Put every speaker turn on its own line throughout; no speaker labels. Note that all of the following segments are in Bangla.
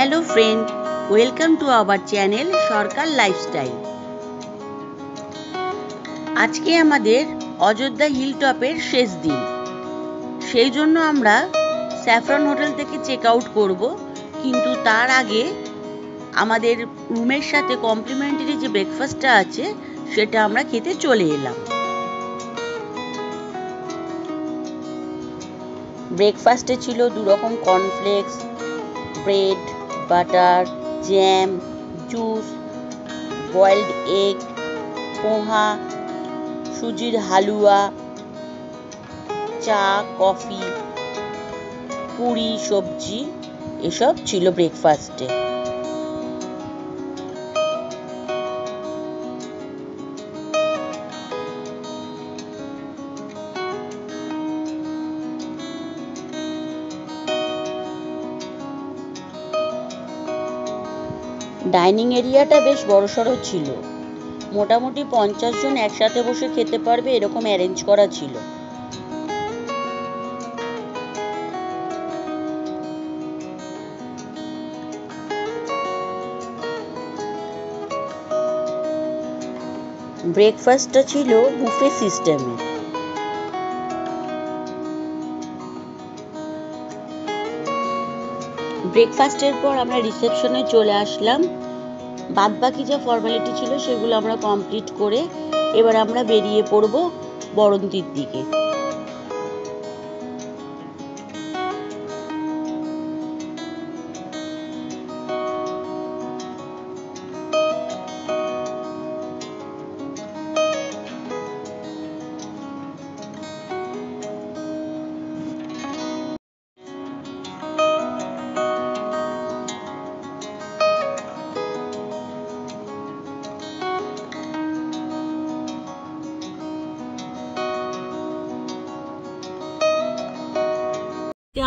Hello friend, welcome to our channel Sarkar lifestyle. আজকে আমাদের অযোধ্যা হিল টপের শেষ দিন, সেই জন্য আমরা স্যাফরন হোটেল থেকে চেক আউট করব। কিন্তু তার আগে আমাদের রুমের সাথে কমপ্লিমেন্টারি যে ব্রেকফাস্টটা আছে সেটা আমরা খেতে চলে এলাম। ব্রেকফাস্টে ছিল 2 রকম cornflakes, bread, butter, jam, juice, boiled egg, poha, সুজির হালুয়া, চা, কফি, পুরি, সবজি, এসব ছিল ব্রেকফাস্টে। ডাইনিং এরিয়াটা বেশ বড়সড় ছিল, মোটামুটি 50 জন একসাথে বসে খেতে পারবে এরকম অ্যারেঞ্জ করা ছিল। ব্রেকফাস্টটা ছিল বুফে সিস্টেমে। ব্রেকফাস্টের পর আমরা রিসেপশনে চলে আসলাম। বাদবাকি যা ফর্মালিটি ছিল সেগুলো আমরা কমপ্লিট করে এবার আমরা বেরিয়ে পড়ব বরন্তির দিকে।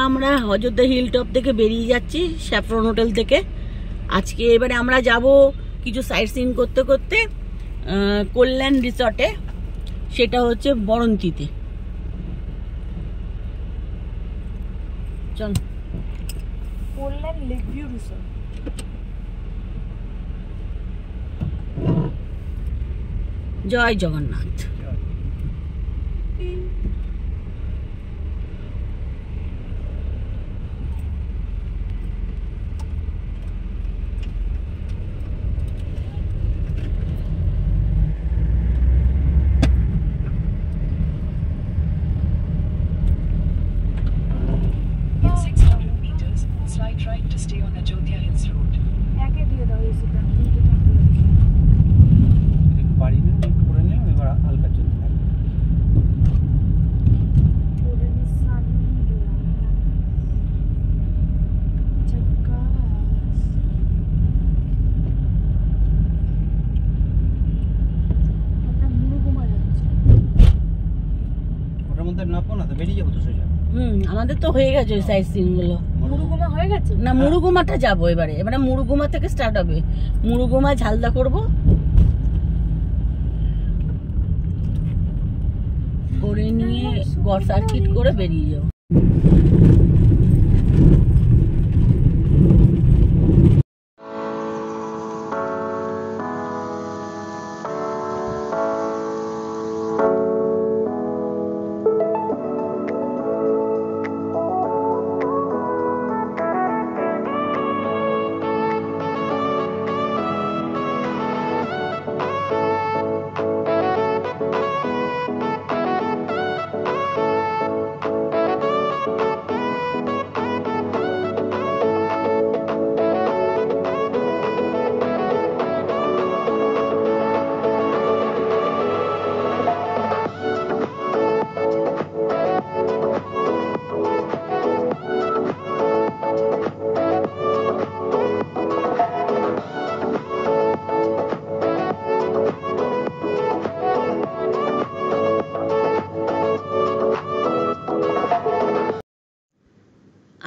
আমরা অযোধ্যা হিল টপ থেকে বেরিয়ে যাচ্ছি স্যাফরন হোটেল থেকে। আজকে এবারে আমরা যাব কিছু সাইট সিইং করতে করতে কল্যাণ রিসর্টে, সেটা হচ্ছে বরন্তিতে। চল,
কল্যাণ লেক ভিউ রিসর্ট।
জয় জগন্নাথ। আমাদের তো হয়ে গেছে সাইট সিইং গুলো।
মুরুগুমা হয়ে গেছে
না, মুরুগুমাটা যাবো এবারে মুরুগুমা থেকে স্টার্ট হবে। মুরুগুমা ঝালদা করব, করে নিয়ে গড় সার্কিট করে বেরিয়ে যাবো।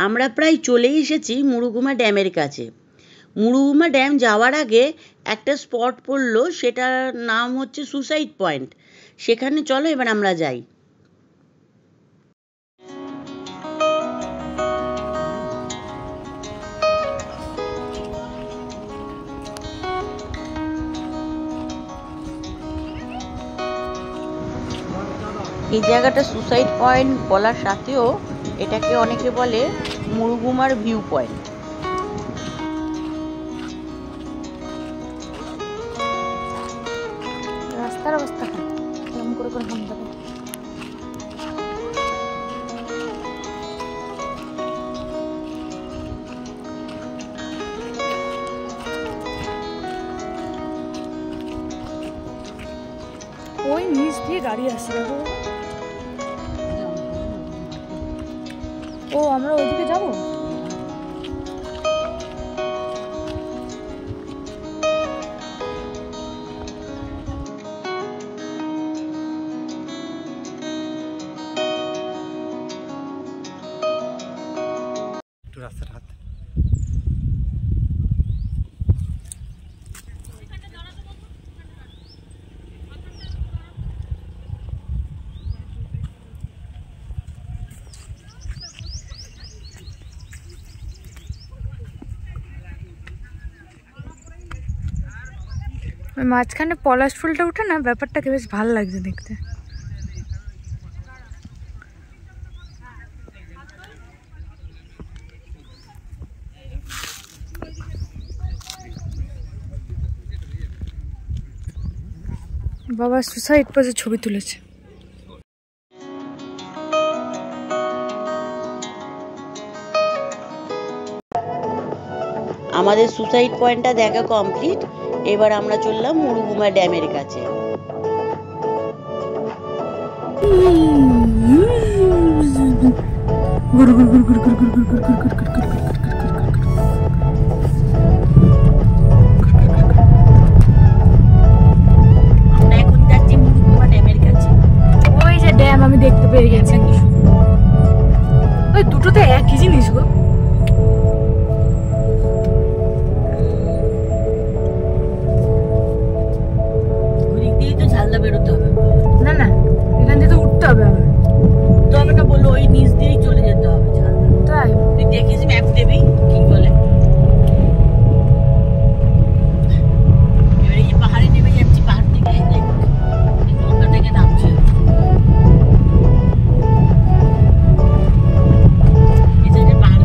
আমরা প্রায় চলেই এসেছি মুরুগুমা ড্যামের কাছে। মুরুগুমা ড্যাম যাওয়ার আগে একটা স্পট পড়লো, সেটার নাম হচ্ছে সুসাইড পয়েন্ট। সেখানে চলো এবার আমরা যাই। এই জায়গাটা সুসাইড পয়েন্ট বলার সাথেও এটাকে অনেকে বলে মুরুগুমার ভিউ পয়েন্ট।
রাস্তার অবস্থা কেমন করে করে হামলা করে। ওই নিচ দিয়ে গাড়ি আসছে দেখো। ও আমরা ওইদিকে যাবো।
রাস্তার হাত
মাঝখানে পলাশ ফুলটা উঠে না, ব্যাপারটাকে বেশ ভালো লাগছে দেখতে। বাবা সুসাইড পয়েন্টে ছবি তুলেছে।
আমাদের সুসাইড পয়েন্টটা দেখা কমপ্লিট। এবার আমরা চললাম মুরুগুমা ড্যামের কাছে। আমরা এখন যাচ্ছি মুরুগুমা ড্যামের কাছে।
ওই যে ড্যাম আমি দেখতে পেয়ে গেছি। ওই দুটোতে একই জিনিস গো।
ঝালদা বেরোতে হবে
না, না এখান থেকে তো উঠতে হবে। আবার
উঠতে হবে না, বললো ওই নিচ দিয়েই চলে যেতে হবে ঝালদা।
তাই
তুই দেখিস ম্যাপ দেবি কি বলে। এবার এই যে পাহাড়ে নেমে যাচ্ছি, পাহাড় থেকে এই দেখ নৌকা থেকে নামছে। এই সাইডে পাহাড়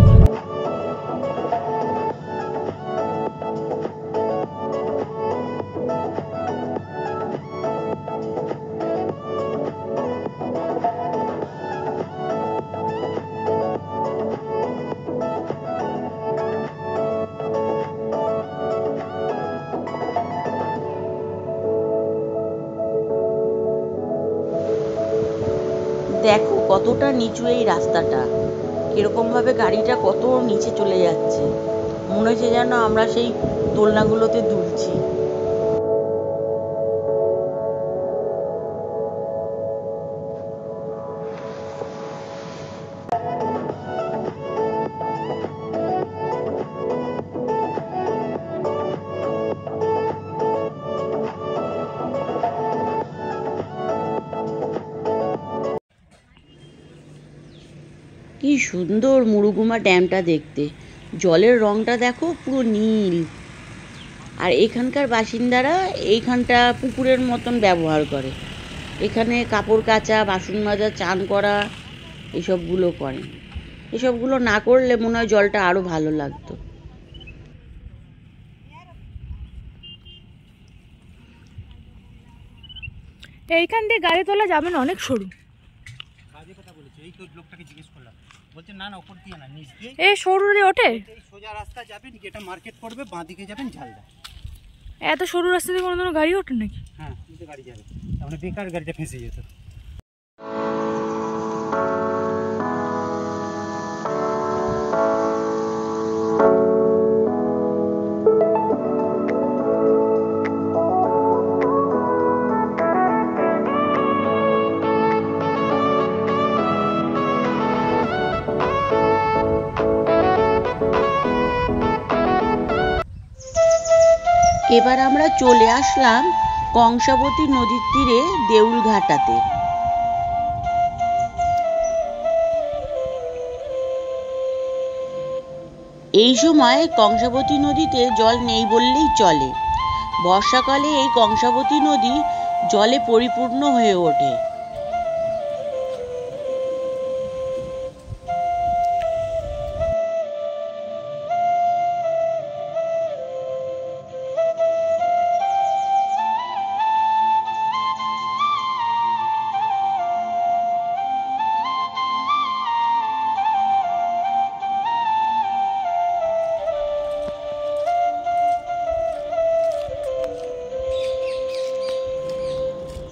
দেখো কতটা নিচু এই রাস্তাটা, কিরকম ভাবে গাড়িটা কত নিচে চলে যাচ্ছে। মনে হচ্ছে যেন আমরা সেই দোলনাগুলোতে দুলছি। কি সুন্দর মুরুগুমা ড্যামটা দেখতে, জলের রংটা দেখো পুরো নীল। আর এখানকার বাসিন্দারা এইখানটা পুকুরের মতন ব্যবহার করে। এখানে কাপড় কাচা, বাসন মাজা, চান করা এসবগুলো করে। এসবগুলো না করলে মনে হয় জলটা আরো ভালো লাগতো।
এইখান দিয়ে গাড়ি তোলা যাবে না, অনেক সরু। এই সরু দিয়ে ওঠে,
সোজা রাস্তা যাবেন, যেটা মার্কেট পড়বে, বাঁ দিকে যাবেন ঝালদা।
এত সরু রাস্তা দিয়ে কোনো গাড়ি ওঠে নাকি?
হ্যাঁ, গাড়ি যাবে, তাহলে বেকার গাড়িটা ফেঁসে যেত।
এবার আমরা চলে আসলাম কংসাবতী নদীর তীরে দেউলঘাটাতে। এই সময় কংসাবতী নদীতে জল নেই বললেই চলে। বর্ষাকালে এই কংসাবতী নদী জলে পরিপূর্ণ হয়ে ওঠে।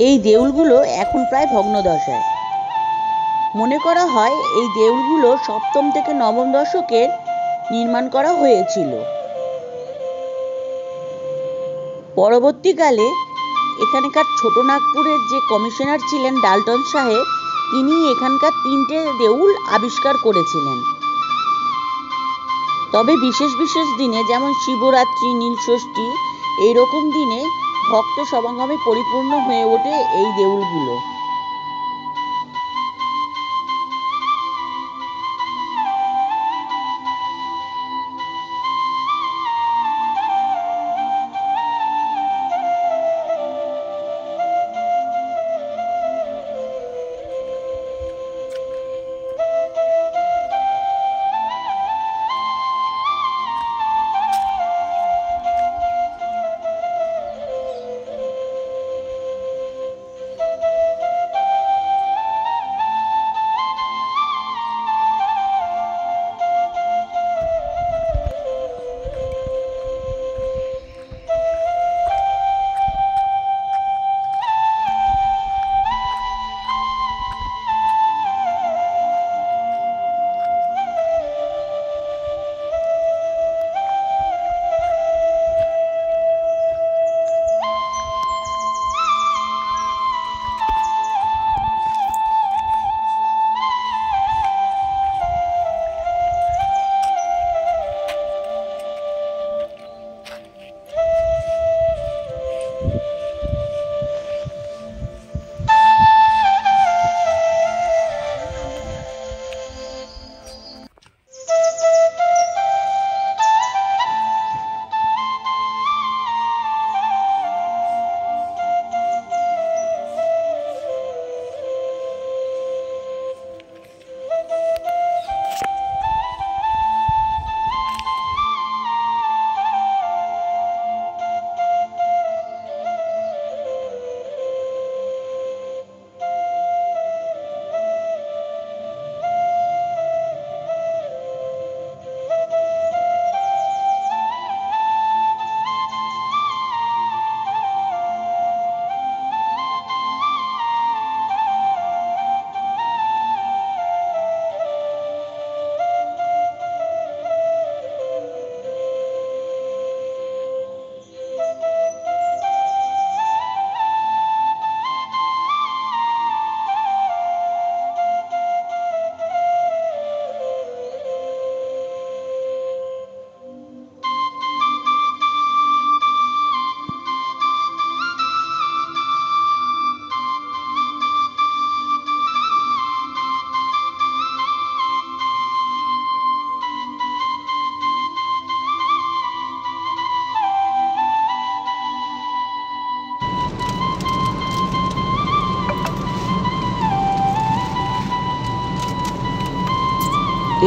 এই দেউলগুলো এখন প্রায় ভগ্নদশায়। মনে করা হয় এই দেউলগুলো সপ্তম থেকে নবম দশকের নির্মাণ করা হয়েছিল। পরবর্তীকালে এখানকার ছোটনাগপুরের যে কমিশনার ছিলেন ডাল্টন সাহেব, তিনি এখানকার 3টে দেউল আবিষ্কার করেছিলেন। তবে বিশেষ বিশেষ দিনে যেমন শিবরাত্রি, নীলষষ্ঠী, এইরকম দিনে ভক্ত সমাগমে পরিপূর্ণ হয়ে ওঠে এই দেউলগুলো।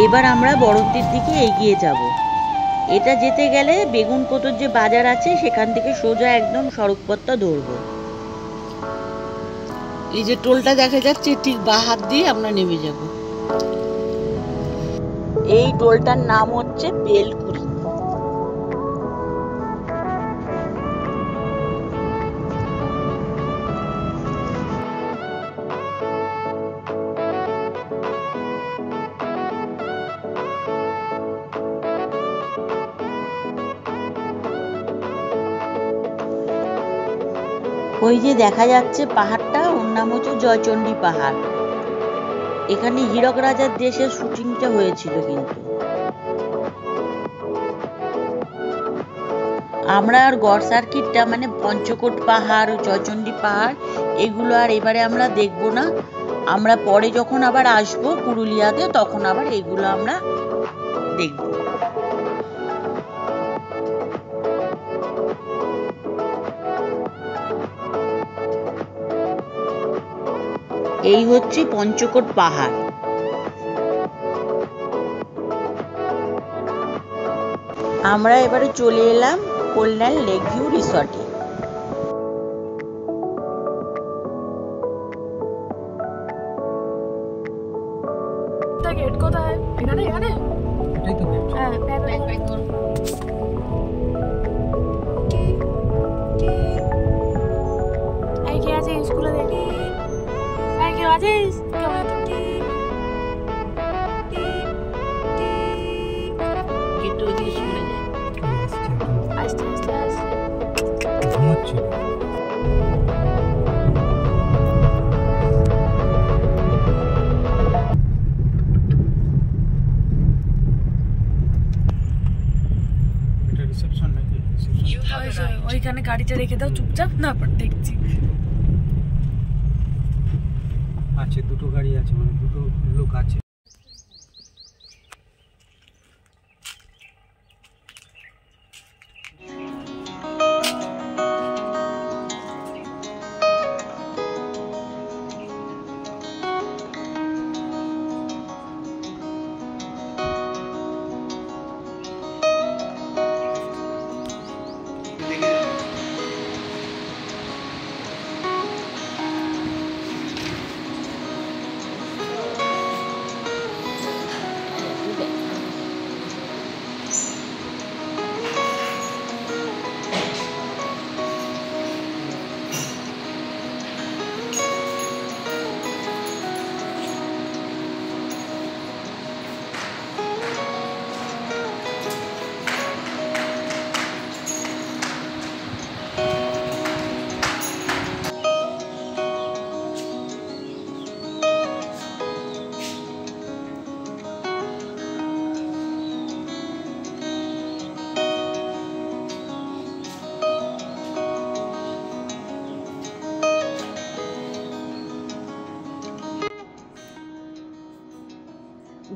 এবার আমরা বড়ন্তির দিকে এগিয়ে যাব। এটা যেতে গেলে বেগুনকোটোর যে বাজার আছে সেখান থেকে সোজা একদম সড়কপথটা ধরবো। এই যে টোলটা দেখা যাচ্ছে ঠিক বাঁ হাত দিয়ে আমরা নেমে যাব। এই টোলটার নাম হচ্ছে বেলকুড়ি। ওই যে দেখা যাচ্ছে পাহাড়টা, ওর নাম হচ্ছে জয়চণ্ডী পাহাড়। এখানে হীরক রাজার দেশের শুটিংটা হয়েছিল। কিন্তু আমরা আর গড় সার্কিটটা মানে পঞ্চকোট পাহাড়, জয়চণ্ডী পাহাড় এগুলো আর এবারে আমরা দেখবো না। আমরা পরে যখন আবার আসবো পুরুলিয়াতে তখন আবার এগুলো আমরা দেখব। এই হচ্ছে পঞ্চকোট পাহাড়। আমরা এবারে চলে এলাম কল্যাণ লেক ভিউ রিসর্টে।
গেট কোথায়? এখানে এখানে
এটাই তো গেট।
হ্যাঁ, ব্যাক করো। এই কি আছে স্কুলে
টিকিটটা ওইদিকে সরে যায়। আস্তে আস্তে আস্তে
ঘুমাচ্ছে। এটা রিসেপশন নাকি?
ওইখানে গাড়িটা রেখে দাও চুপচাপ, তারপর দেখছি।
আছে দুটো গাড়ি আছে, মানে দুটো লোক আছে।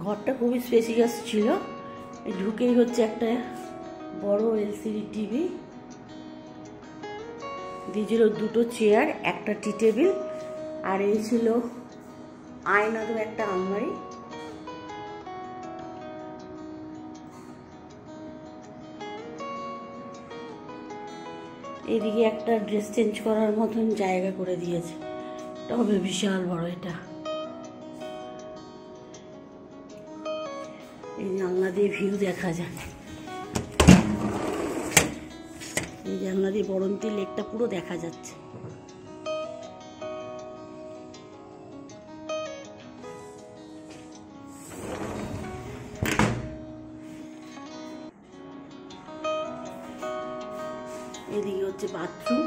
ঘরটা খুবই স্পেসিয়াস ছিল। ঢুকেই হচ্ছে একটা বড় এলসিডি টিভি দিয়েছিল, দুটো চেয়ার, একটা টি টেবিল, আর এই ছিল আয়নারও একটা আলমারি। এদিকে একটা ড্রেস চেঞ্জ করার মতন জায়গা করে দিয়েছে, তবে বিশাল বড় এটা। এই জানলা দিয়ে ভিউ দেখা যায়, এই জানলা দিয়ে বরন্তী লেকটা পুরো দেখা যাচ্ছে। এদিকে হচ্ছে বাথরুম,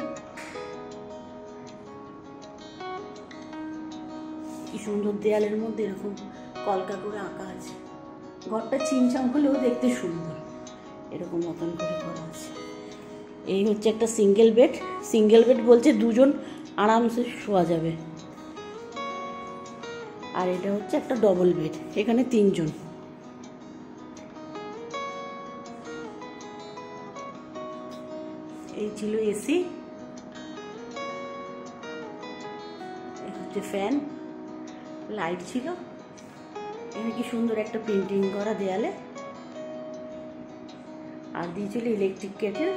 কি সুন্দর দেয়ালের মধ্যে এরকম কলকা করে আঁকা আছে। ঘরটা চিমচাম হলেও দেখতে সুন্দর, এরকম মতন করে করা আছে। এই হচ্ছে একটা সিঙ্গেল বেড। সিঙ্গেল বেড বলছে দুজন আরামসে শোয়া যাবে। আর এটা হচ্ছে একটা ডবল বেড, এখানে তিনজন। এই ছিল এসি, এই হচ্ছে ফ্যান, লাইট ছিল। এখানে কি সুন্দর একটা পেন্টিং করা দেয়ালে। আর দিয়েছিল ইলেকট্রিক কেটেল,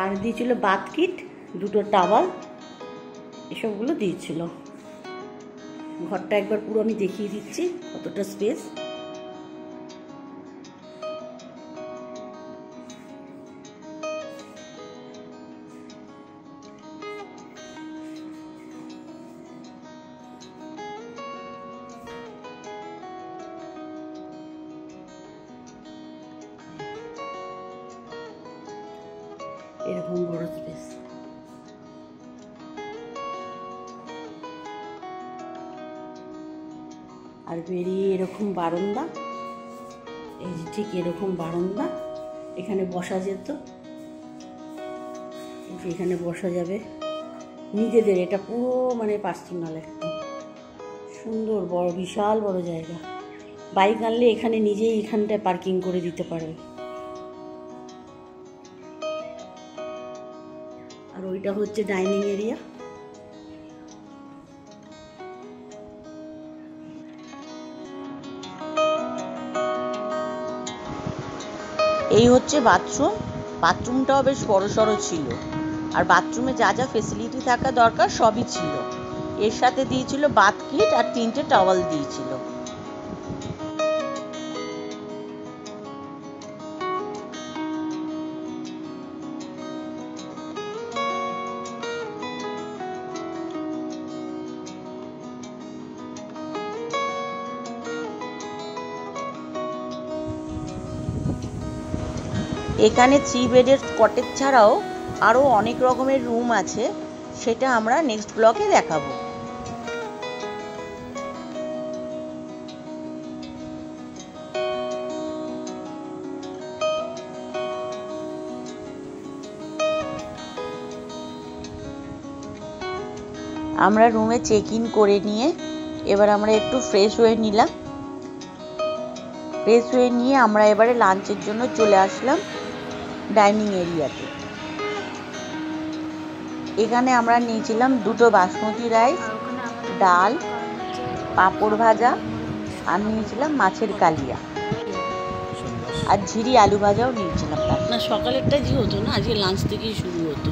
আর দিয়েছিল বাথ কিট, দুটো টাওয়াল, এসবগুলো দিয়েছিল। ঘরটা একবার পুরো আমি দেখিয়ে দিচ্ছি কতটা স্পেস। এরকম বড় স্পেস। আর বেরিয়ে এরকম বারান্দা, এই যে ঠিক এরকম বারান্দা, এখানে বসা যেত, এখানে বসা যাবে নিজেদের। এটা পুরো মানে পার্সোনাল, একদম সুন্দর বড় বিশাল বড় জায়গা। বাইক আনলে এখানে নিজেই এখানটায় পার্কিং করে দিতে পারবে। আর ওইটা হচ্ছে ডাইনিং এরিয়া। এই হচ্ছে বাথরুম। বাথরুমটাও বেশ বড়সড় ছিল, আর বাথরুমে যা যা ফেসিলিটি থাকা দরকার সবই ছিল। এর সাথে দিয়েছিল বাথ কিট আর 3টে টাওয়াল দিয়েছিল। এখানে 3 বেডের কটেজ ছাড়াও আরও অনেক রকমের রুম আছে, সেটা আমরা নেক্সট ব্লগে দেখাবো। আমরা রুমে চেক ইন করে নিয়ে এবার আমরা একটু ফ্রেশ হয়ে নিলাম। ফ্রেশ হয়ে নিয়ে আমরা এবারে লাঞ্চের জন্য চলে আসলাম ডাইনিং এরিয়াতে। এখানে আমরা নিয়েছিলাম 2টো বাসমতি রাইস, ডাল, পাঁপড় ভাজা, আর নিয়েছিলাম মাছের কালিয়া, আর ঝিরি আলু ভাজাও নিয়েছিলাম। না, সকালেরটা যে হতো না, আজকে লাঞ্চ থেকেই শুরু হতো।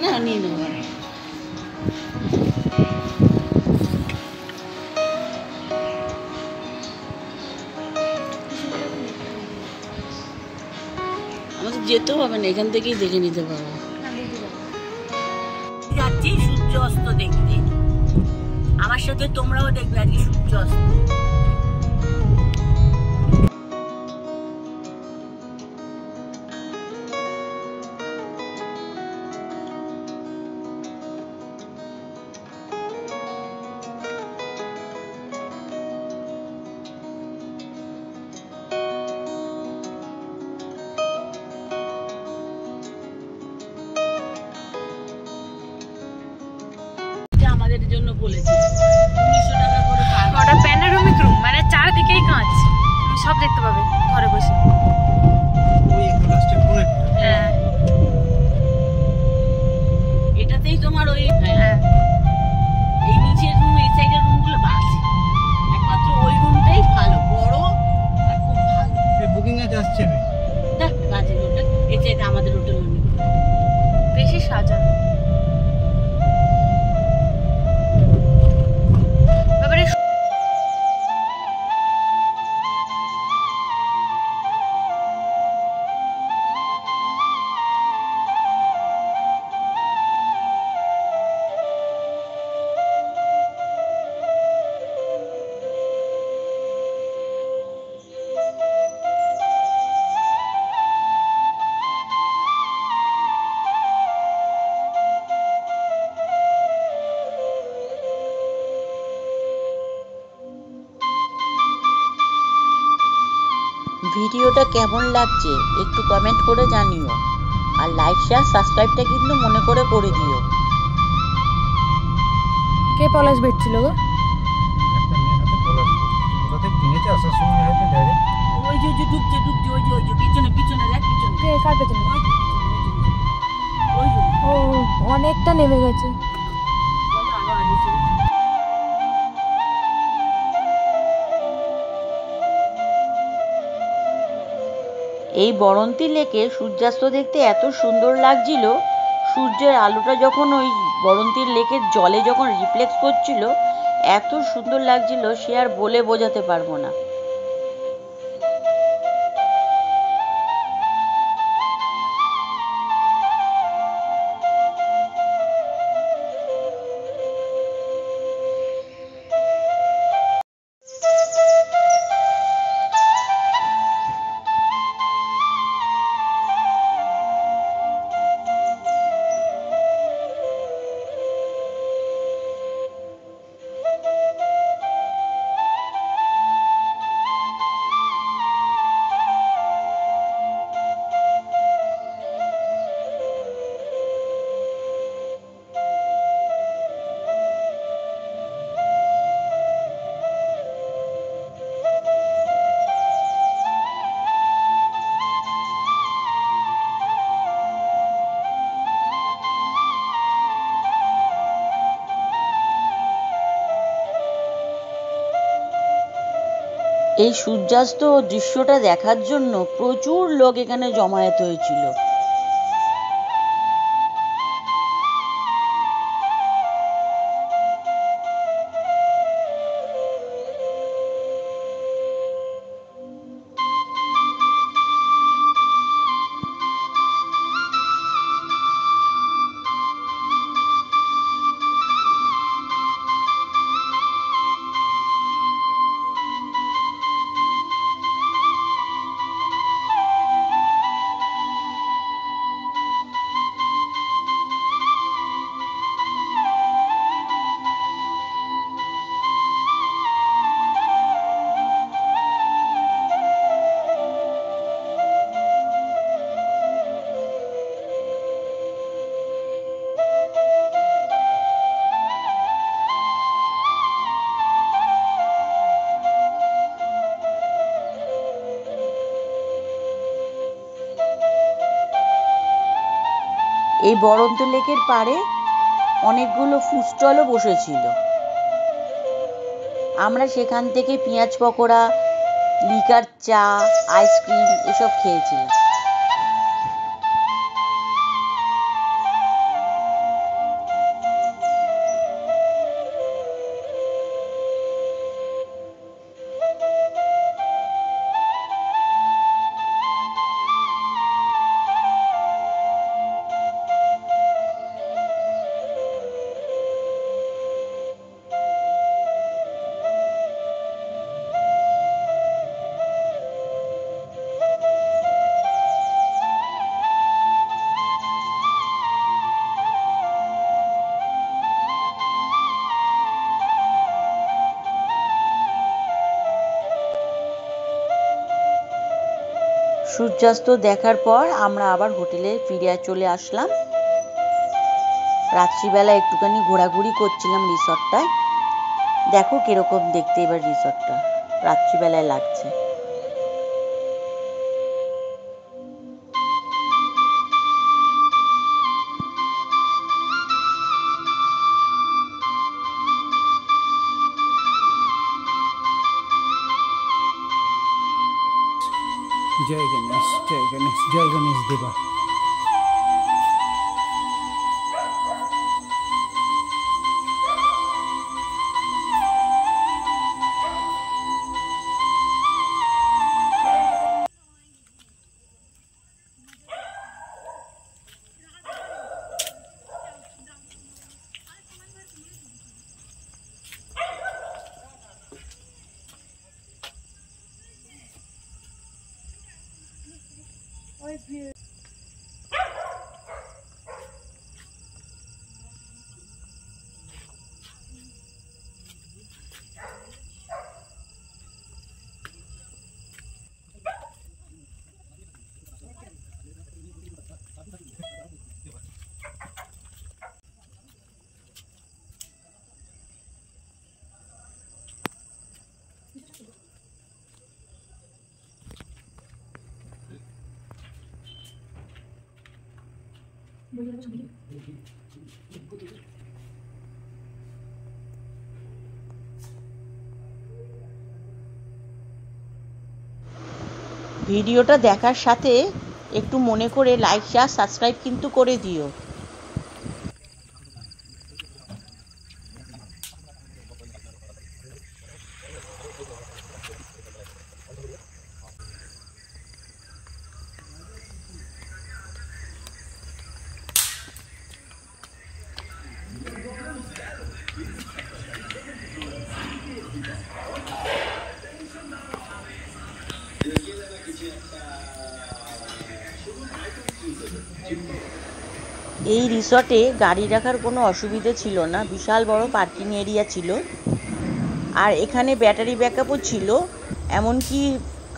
না, নিয়ে নেব। আমাদের যেতেও হবে না, এখান থেকেই দেখে নিতে পারবো। যাচ্ছি সূর্য অস্ত দেখতে, আমার সাথে তোমরাও দেখবে আজকে সূর্য অস্ত। আমাদের জন্য বলেছে 1900 টাকা করে
ওটা প্যানোরামিক রুম, মানে চারদিকেই কাঁচ, তুমি সব দেখতে পাবে ঘরে বসে।
ওই একটু লাস্টে পুরোটা।
হ্যাঁ,
এটাতেই তোমার ওই এই নিচের রুম, এই সাইডের রুমগুলো বাস, একমাত্র ওই রুমটাই ভালো, বড় আর খুব ভালো।
এই বুকিং এ আসছে না,
দেখ বাজে হোটেল, এই সাইডে আমাদের হোটেল
বেশি সাজানো।
ভিডিওটা কেমন লাগছে একটু কমেন্ট করে জানিও, আর লাইক শেয়ার সাবস্ক্রাইবটা কিন্তু মনে করে করে দিও।
কে পলাশ বেচছিল গো?
একটা মেয়ে হাতে পলাশ কোথাতে কিনেছে, আসার সময় হয়তো ডাইরেক্ট
ওই যে ঢুকছে ওই যে পিছনে দেখ, পিছনে
কে কার পেছনে?
ওই যে
ও অনেকটা নেমে গেছে।
এই বরন্তী লেকে সূর্যাস্ত দেখতে এত সুন্দর লাগছিল, সূর্যের আলোটা যখন ওই বরন্তীর লেকের জলে যখন রিফ্লেক্ট করছিল, এত সুন্দর লাগছিল সে আর বলে বোঝাতে পারবো না। এই সূর্যাস্ত দৃশ্যটা দেখার জন্য প্রচুর লোক এখানে জমায়েত হয়েছিল। এই বরন্ত লেকের পাড়ে অনেকগুলো ফুড স্টলও বসেছিল। আমরা সেখান থেকে পেঁয়াজ পকোড়া, লিকার চা, আইসক্রিম এসব খেয়েছিলাম। সূর্যাস্ত দেখার পর আমরা আবার হোটেলে ফিরে চলে আসলাম। রাত্রিবেলা একটুখানি ঘোরাঘুরি করছিলাম রিসর্টটায়। দেখো কিরকম দেখতে এবার রিসর্টটা রাত্রিবেলায় লাগছে।
জয় গণেশ, জয় গণেশ, জয় গণেশ দেবা।
ভিডিওটা দেখার সাথে একটু মনে করে লাইক, শেয়ার, সাবস্ক্রাইব কিন্তু করে দিও। এই রিসর্টে গাড়ি রাখার কোনো অসুবিধে ছিল না, বিশাল বড় পার্কিং এরিয়া ছিল। আর এখানে ব্যাটারি ব্যাকআপও ছিল, এমনকি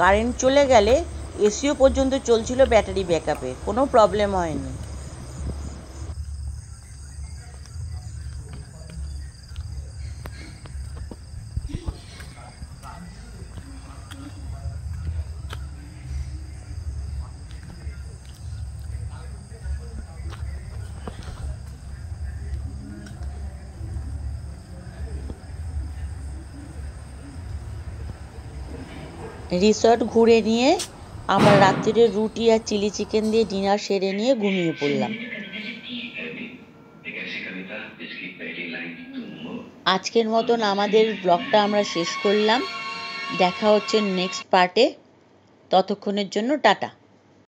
কারেন্ট চলে গেলে এসিও পর্যন্ত চলছিল ব্যাটারি ব্যাকআপে, কোনো প্রবলেম হয়নি। রিসর্ট ঘুরে নিয়ে আমরা রাত্রিরে রুটি আর চিলি চিকেন দিয়ে ডিনার সেরে নিয়ে ঘুমিয়ে পড়লাম। আজকের মতন আমাদের ব্লগটা আমরা শেষ করলাম। দেখা হচ্ছে নেক্সট পার্টে। ততক্ষণের জন্য টাটা।